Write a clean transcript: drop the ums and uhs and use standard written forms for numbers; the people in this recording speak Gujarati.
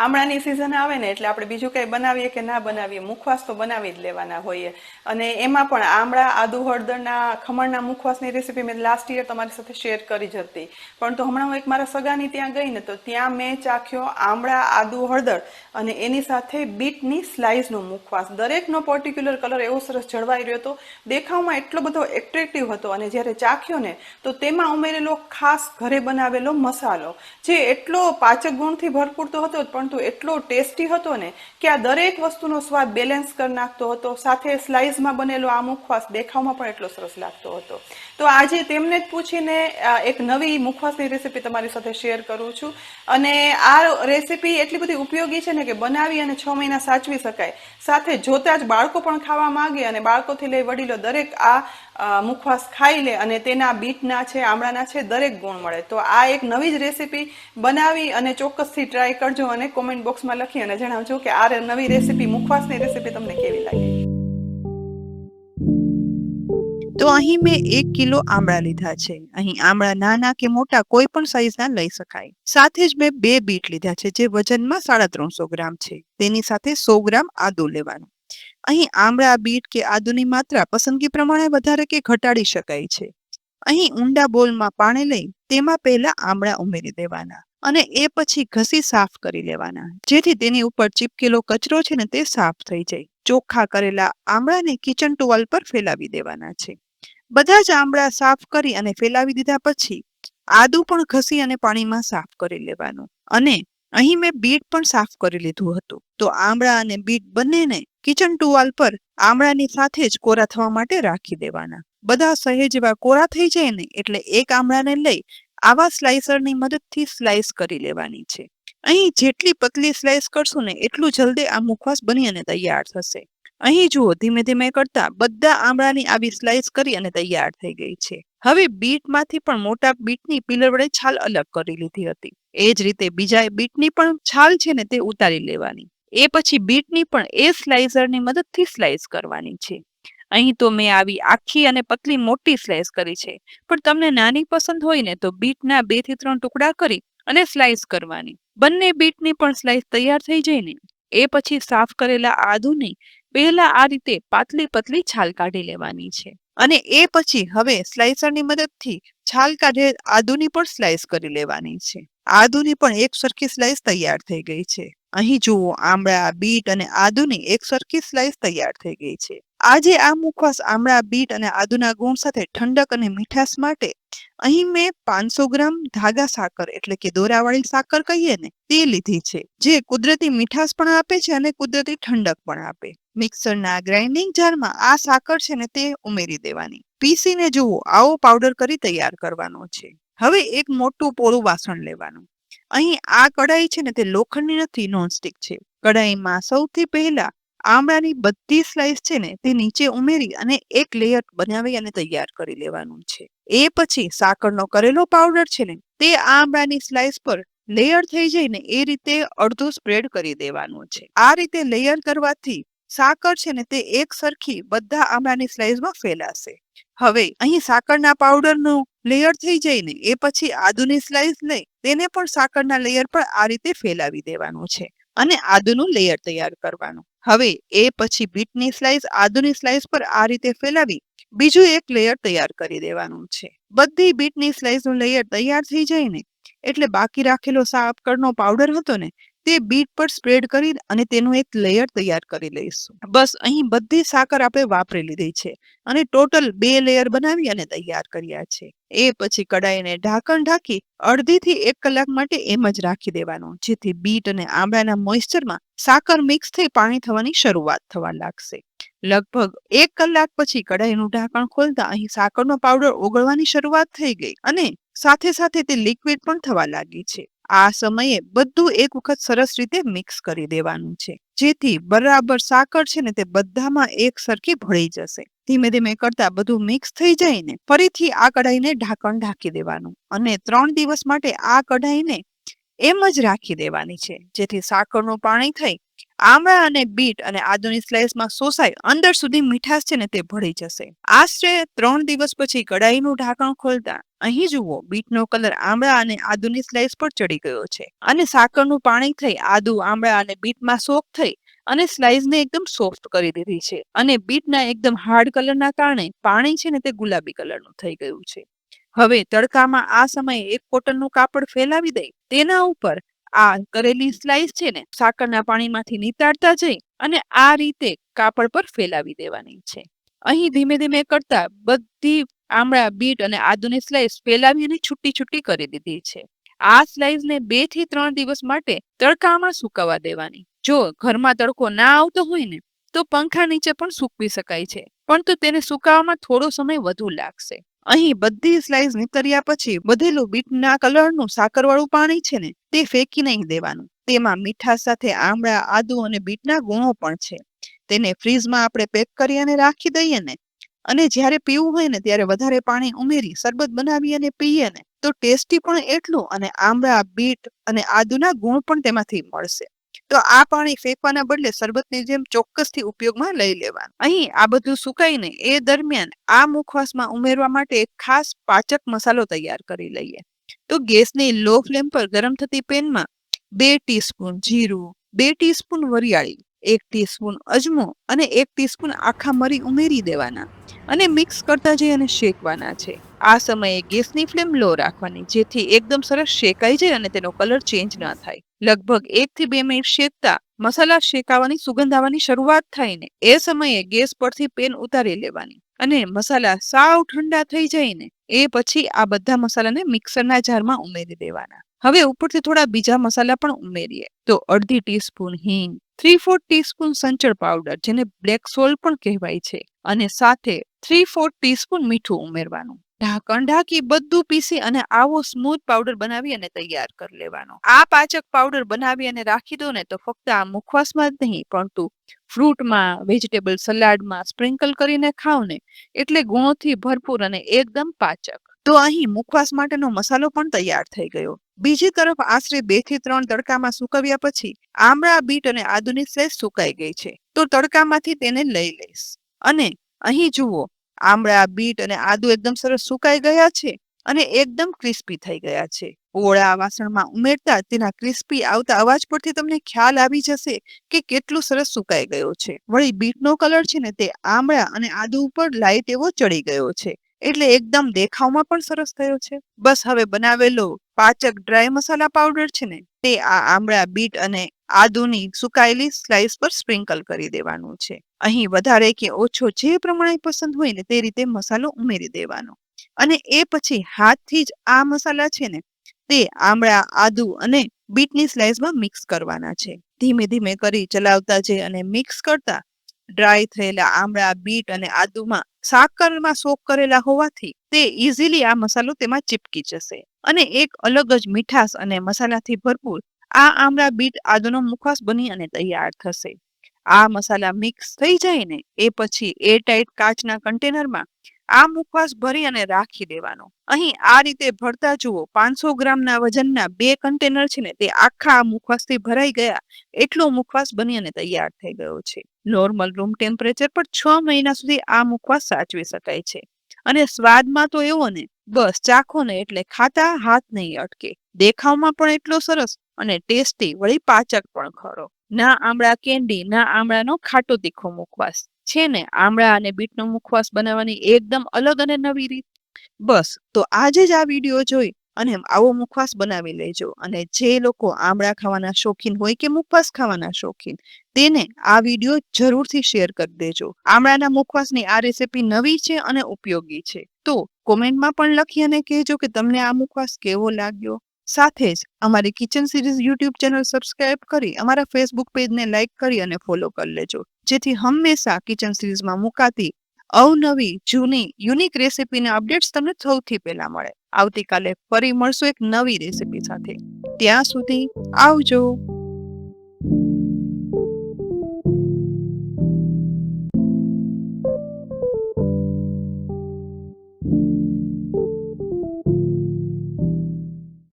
આમળાની સિઝન આવે ને એટલે આપણે બીજું કંઈ બનાવીએ કે ના બનાવીએ, મુખવાસ તો બનાવી જ લેવાના હોઈએ. અને એમાં પણ આમળા આદુ હળદરના ખમણના મુખવાસની રેસીપી મેં લાસ્ટ યર તમારી સાથે શેર કરી જ હતી. પણ તો હમણાં હું એક મારા સગાની ત્યાં ગઈ ને તો ત્યાં મેં ચાખ્યો આમળા આદુ હળદર અને એની સાથે બીટની સ્લાઇસનો મુખવાસ. દરેકનો પર્ટિક્યુલર કલર એવો સરસ જળવાઈ રહ્યો હતો, દેખાવમાં એટલો બધો એટ્રેક્ટિવ હતો. અને જ્યારે ચાખ્યો ને તો તેમાં ઉમેરેલો ખાસ ઘરે બનાવેલો મસાલો, જે એટલો પાચક ગુણથી ભરપૂર તો હતો પરંતુ એટલો ટેસ્ટી હતો ને કે આ દરેક વસ્તુનો સ્વાદ બેલેન્સ કરી નાખતો હતો. સાથે સ્લાઇસમાં બનેલો આ મુખવાસ દેખાવમાં પણ એટલો સરસ લાગતો હતો. તો આજે તેમને જ પૂછીને એક નવી મુખવાસની રેસીપી તમારી સાથે શેર કરું છું. અને આ રેસીપી એટલી બધી ઉપયોગી છે ને કે બનાવી અને 6 મહિના સાચવી શકાય. સાથે જોતા જ બાળકો પણ ખાવા માંગે અને બાળકોથી લઈ વડીલો દરેક આ મુખવાસ ખાઈ લે અને તેના બીટના છે, આમળાના છે, દરેક ગુણ મળે. તો આ એક નવી જ રેસીપી બનાવી અને ચોક્કસથી ટ્રાય કરજો અને કોમેન્ટ બોક્સમાં લખી અને જણાવજો કે આ નવી રેસીપી, મુખવાસની રેસીપી તમને કેવી લાગી. તો અહીં મેં 1 કિલો આમળા લીધા છે. અહીં આમળા નાના કે મોટા કોઈ પણ સાઈઝના લઈ શકાય. સાથે જ મેં 2 બીટ લીધા છે જે વજનમાં 350 ગ્રામ છે. તેની સાથે 100 ગ્રામ આદુ લેવાનું. અહીં આમળા, બીટ કે આદુની માત્રા પસંદગી પ્રમાણે વધારે કે ઘટાડી શકાય છે. અહીં ઊંડા બોલમાં પાણી લઈ તેમાં પહેલા આમળા ઉમેરી દેવાના અને એ પછી ઘસી સાફ કરી લેવાના, જેથી તેની ઉપર ચીપકેલો કચરો છે ને તે સાફ થઈ જાય. ચોખ્ખા કરેલા આમળાને કિચન ટુવાલ પર ફેલાવી દેવાના છે. બધા જ આમળા સાફ કરી અને ફેલાવી દીધા પછી આદુ પણ ઘસી અને પાણીમાં સાફ કરી લેવાનું. અને અહીં મેં બીટ પણ સાફ કરી લીધું હતું. તો આમળા અને બીટ બંનેને કિચન ટુવાલ પર આમળાની સાથે જ કોરા થવા માટે રાખી દેવાના. બધા સહેજ એવા કોરા થઈ જાય ને એટલે એક આમળાને લઈ આવા સ્લાઇસરની મદદથી સ્લાઇસ કરી લેવાની છે. અહીં જેટલી પતલી સ્લાઇસ કરશું ને એટલું જલ્દી આ મુખવાસ બની અને તૈયાર થશે. અહીં જુઓ, ધીમે ધીમે કરતા બધા આમળાની આવી સ્લાઇસ કરી અને તૈયાર થઈ ગઈ છે. હવે બીટમાંથી પણ મોટા બીટની પીલર વડે છાલ અલગ કરી લીધી હતી. એ જ રીતે બીજા બીટની પણ છાલ છે ને તે ઉતારી લેવાની. એ પછી બીટની પણ એ સ્લાઇસરની મદદથી સ્લાઇસ કરવાની છે. અહીં તો મેં આવી આખી અને પતલી મોટી સ્લાઇસ કરી છે, પણ તમને નાની પસંદ હોય ને તો બીટના 2 થી 3 ટુકડા કરી અને સ્લાઇસ કરવાની. બંને બીટની પણ સ્લાઇસ તૈયાર થઈ જાય ને એ પછી સાફ કરેલા આદુની પહેલા આ રીતે પાતળી પતલી છાલ કાઢી લેવાની છે. અને એ પછી હવે સ્લાઇસરની મદદથી છાલ કાઢે આદુની પણ સ્લાઇસ કરી લેવાની છે. આદુની પણ એક સરખી સ્લાઇસ તૈયાર થઈ ગઈ છે. અહીં જુઓ, આમળા, બીટ અને આદુની એક સરખી સ્લાઇસ તૈયાર થઈ ગઈ છે. આજે આ મુખવાસ આમળા, બીટ અને આદુના ગુણ સાથે ઠંડક અને મીઠાશ માટે અહીં મેં 500 ગ્રામ ધાગા સાકર એટલે કે દોરાવાળી સાકર કહીએ ને તે લીધી છે, જે કુદરતી મીઠાશ પણ આપે છે અને કુદરતી ઠંડક પણ આપે. મિક્સરના ગ્રાઇન્ડિંગ જારમાં આ સાકર છે ને તે ઉમેરી દેવાની. પીસીને જુઓ, આવો પાવડર કરી તૈયાર કરવાનો છે. હવે એક મોટું પોળું વાસણ લેવાનું. અહીં આ કઢાઈ છે ને તે લોખંડની નથી, નોનસ્ટિક છે. કઢાઈમાં સૌથી પહેલા આમળાની બધી સ્લાઇસ છે ને તે નીચે ઉમેરી અને એક લેયર બનાવી અને તૈયાર કરી લેવાનું છે. એ પછી સાકરનો કરેલો પાવડર છે ને તે આમળાની સ્લાઇસ પર લેયર થઈ જાય ને એ રીતે અડધું સ્પ્રેડ કરી દેવાનું છે. આ રીતે લેયર કરવાથી સાકર છે ને તે એક સરખી બધા આમળાની સ્લાઇસમાં ફેલાશે. હવે અહીં સાકરના પાવડરનું લેયર થઈ જાય ને એ પછી આદુની સ્લાઇસ લઈ તેને પણ સાકરના લેયર પર આ રીતે ફેલાવી દેવાનું છે અને આદુનું લેયર તૈયાર કરવાનું. હવે એ પછી બીટની સ્લાઇસ આદુની સ્લાઇસ પર આ રીતે ફેલાવી બીજું એક લેયર તૈયાર કરી દેવાનું છે. બધી બીટની સ્લાઇસનું લેયર તૈયાર થઈ જાય ને એટલે બાકી રાખેલો સાકરનો પાવડર હતો ને તે બીટ પર સ્પ્રેડ કરી અને તેનું એક લેયર તૈયાર કરી લઈશું. બસ અહીં બધી સાકર આપણે વાપરી લીધી છે અને ટોટલ 2 લેયર બનાવી અને તૈયાર કર્યા છે. એ પછી કડાઈને ઢાંકણ ઢાંકી અડધીથી 1 કલાક માટે એમ જ રાખી દેવાનું, જેથી બીટ અને આમળાના મોઇસ્ચરમાં સાકર મિક્સ થઈ પાણી થવાની શરૂઆત થવા લાગશે. લગભગ 1 કલાક પછી કડાઈનું ઢાંકણ ખોલતા અહીં સાકરનો પાવડર ઓગળવાની શરૂઆત થઈ ગઈ અને સાથે સાથે તે લિક્વિડ પણ થવા લાગી છે. આ સમયે બધું એક વખત સરસ રીતે મિક્સ કરી દેવાનું છે, જેથી બરાબર સાકર છે ને તે બધામાં એક સરખી ભળી જશે. ધીમે ધીમે કરતા બધું મિક્સ થઈ જાય ને ફરીથી આ કઢાઈને ઢાંકણ ઢાંકી દેવાનું અને 3 દિવસ માટે આ કઢાઈને એમ જ રાખી દેવાની છે, જેથી સાકરનું પાણી થઈ આમળા અને બીટ અને આદુની સ્લાઇસમાં શોષાય અંદર સુધી મીઠાશ છે ને તે ભળી જશે. આશરે 3 દિવસ પછી કઢાઈનું ઢાંકણ ખોલતા અહીં જુઓ બીટનો કલર આમળા અને આદુની સ્લાઇસ પર ચડી ગયો છે અને સાકરનું પાણી થઈ આદુ આમળા અને બીટમાં સોક થઈ અને સ્લાઇસને એકદમ સોફ્ટ કરી દીધી છે અને બીટના એકદમ હાર્ડ કલરના કારણે પાણી છે ને તે ગુલાબી કલરનું થઈ ગયું છે. હવે તડકામાં આ સમયે એક કોટનનું કાપડ ફેલાવી દઈ તેના ઉપર આ કરેલી સ્લાઇસ છે ને સાકરના પાણીમાંથી નીતારતા જઈ અને આ રીતે કાપડ પર ફેલાવી દેવાની છે. અહીં ધીમે ધીમે કરતા બધી આમળા બીટ અને આદુની સ્લાઇસ ફેલાવી અને છૂટી છૂટી કરી દીધી છે. આ સ્લાઇસને 2 થી 3 દિવસ માટે તડકામાં સુકવવા દેવાની. જો ઘરમાં તડકો ના આવતો હોય ને તો પંખા નીચે પણ સૂકવી શકાય છે, પરંતુ તેને સુકાવવામાં થોડો સમય વધુ લાગશે. અહીં બધી સ્લાઇસ નીતર્યા પછી વધેલું બીટના કલરનું સાકરવાળું પાણી છે ને તે ફેંકી નહીં દેવાનું. તેમાં મીઠાશ સાથે આમળા આદુ અને બીટના ગુણો પણ છે. તેને ફ્રીજમાં આપણે પેક કરી અને રાખી દઈએ ને અને જ્યારે પીવું હોય ને ત્યારે વધારે પાણી ઉમેરી શરબત બનાવી અને પીએ ને તો ટેસ્ટી પણ એટલું અને આમળા બીટ અને આદુના ગુણ પણ તેમાંથી મળશે. તો આ પાણી ફેંકવાના બદલે શરબતની જેમ ચોક્કસથી ઉપયોગમાં લઈ લેવાનું. અહીં આ બધું સુકાઈને એ દરમિયાન આ મુખવાસમાં ઉમેરવા માટે એક ખાસ પાચક મસાલો તૈયાર કરી લઈએ. તો ગેસની લો ફ્લેમ પર ગરમ થતી પેનમાં 2 ટીસ્પૂન જીરું, 2 ટીસ્પૂન વરિયાળી, 1 ટીસ્પૂન અજમો અને 1 ટીસ્પૂન આખા મરી ઉમેરી દેવાના અને મિક્સ કરતા જઈ અને શેકવાના છે. આ સમયે ગેસની ફ્લેમ લો રાખવાની જેથી એકદમ સરસ શેકાઈ જાય અને તેનો કલર ચેન્જ ન થાય. લગભગ 1 થી 2 મિનિટ શેકતા મસાલા શેકાવાની સુગંધ આવવાની શરૂઆત થાય ને એ સમયે ગેસ પરથી પેન ઉતારી લેવાની અને મસાલા સાવ ઠંડા થઈ જાય ને એ પછી આ બધા મસાલાને મિક્સરના જારમાં ઉમેરી દેવાના. હવે ઉપરથી થોડા બીજા મસાલા પણ ઉમેરીએ. તો અડધી ટીસ્પૂન હિંગ, 3/4 ટીસ્પૂન સંચળ પાવડર જેને બ્લેક સોલ્ટ પણ કહેવાય છે અને સાથે 3/4 ટીસ્પૂન મીઠું ઉમેરવાનું. ઢાંકણ ઢાંકી બધું પીસી અને આવો સ્મૂથ પાવડર બનાવી અને તૈયાર કરી લેવાનો. આ પાચક પાવડર બનાવી અને રાખી દો ને તો ફક્ત આ મુખવાસમાં જ નહીં પરંતુ ફ્રૂટમાં, વેજીટેબલ સલાડમાં સ્પ્રિંકલ કરીને ખાવ ને એટલે ગુણોથી ભરપૂર અને એકદમ પાચક. તો અહીં મુખવાસ માટેનો મસાલો પણ તૈયાર થઈ ગયો. બીજી તરફ આશરે 2 થી 3 તડકામાં સુકવ્યા પછી આમળા બીટ અને આદુની સ્લાઇસ સુકાઈ ગઈ છે. તો તડકામાંથી તેને લઈ લઈશ અને અહીં જુઓ આમળા બીટ અને આદુ એકદમ સરસ સુકાઈ ગયા છે અને એકદમ ક્રિસ્પી થઈ ગયા છે. ઓળા વાસણમાં ઉમેરતા તેના ક્રિસ્પી આવતા અવાજ પરથી તમને ખ્યાલ આવી જશે કે કેટલું સરસ સુકાઈ ગયો છે. વળી બીટનો કલર છે ને તે આમળા અને આદુ ઉપર લાઈટ એવો ચડી ગયો છે એટલે એકદમ દેખાવમાં પણ સરસ થયો છે. બસ હવે બનાવેલો પાચક ડ્રાય મસાલા પાવડર છે ને તે આ આમળા બીટ અને આદુની સુકાયેલી સ્લાઇસ પર સ્પ્રિંકલ કરી દેવાનું છે. અહીં વધારે કે ઓછો જે પ્રમાણે પસંદ હોય ને તે રીતે મસાલો ઉમેરી દેવાનો અને એ પછી હાથથી જ આ મસાલા છે ને તે આમળા આદુ અને બીટની સ્લાઇસમાં મિક્સ કરવાના છે. ધીમે ધીમે કરી ચલાવતા જઈ અને મિક્સ કરતા ડ્રાય થયેલા આમળા બીટ અને આદુમાં સાકરમાં સોક કરેલા હોવાથી તે ઇઝીલી આ મસાલો તેમાં ચીપકી જશે અને એક અલગ જ મીઠાશ અને મસાલાથી ભરપૂર આ આમળા બીટ આદુનો મુખવાસ બની અને તૈયાર થશે. આ મસાલા મિક્સ થઈ જાય ને એ પછી એરટાઇટ કાચના કન્ટેનરમાં આ મુખવાસ ભરી અને રાખી દેવાનો. અહીં આ રીતે ભરતા જુઓ 500 ગ્રામના વજનના 2 કન્ટેનર છે ને તે આખા આ મુખવાસથી ભરાઈ ગયા એટલો મુખવાસ બની અને તૈયાર થઈ ગયો છે. નોર્મલ રૂમ ટેમ્પરેચર પર 6 મહિના સુધી આ મુખવાસ સાચવી શકાય છે અને સ્વાદમાં તો એવો ને બસ ચાખો ને એટલે ખાતા હાથ નહીં અટકે. દેખાવમાં પણ એટલો સરસ અને ટેસ્ટી વળી પાચક પણ ખરો. ના આમળા કેન્ડી ના આમળાનો ખાટો તીખો મુખવાસ છે ને આમળા અને બીટનો મુખવાસ બનાવવાની એકદમ અલગ અને નવી રીત. બસ તો આજે જ આ વિડીયો જોઈ અને આવો મુખવાસ બનાવી લેજો અને જે લોકો આમળા ખાવાના શોખીન હોય કે મુખવાસ ખાવાના શોખીન તેને આ વિડીયો જરૂરથી શેર કરી દેજો. આમળાના મુખવાસની આ રેસીપી નવી છે અને ઉપયોગી છે. તો કોમેન્ટમાં પણ લખી અને કહેજો કે તમને આ મુખવાસ કેવો લાગ્યો. સાથે જ અમારી kitchen series YouTube channel subscribe કરી અમારા ફેસબુક પેજને લાઇક કરી અને ફોલો કરી લેજો જેથી હંમેશા કિચન સિરીઝમાં મુકાતી અવનવી જૂની યુનિક રેસીપીના અપડેટ્સ તમને સૌથી પહેલા મળે. આવતીકાલે ફરી મળશું એક નવી રેસીપી સાથે. ત્યાં સુધી આવજો.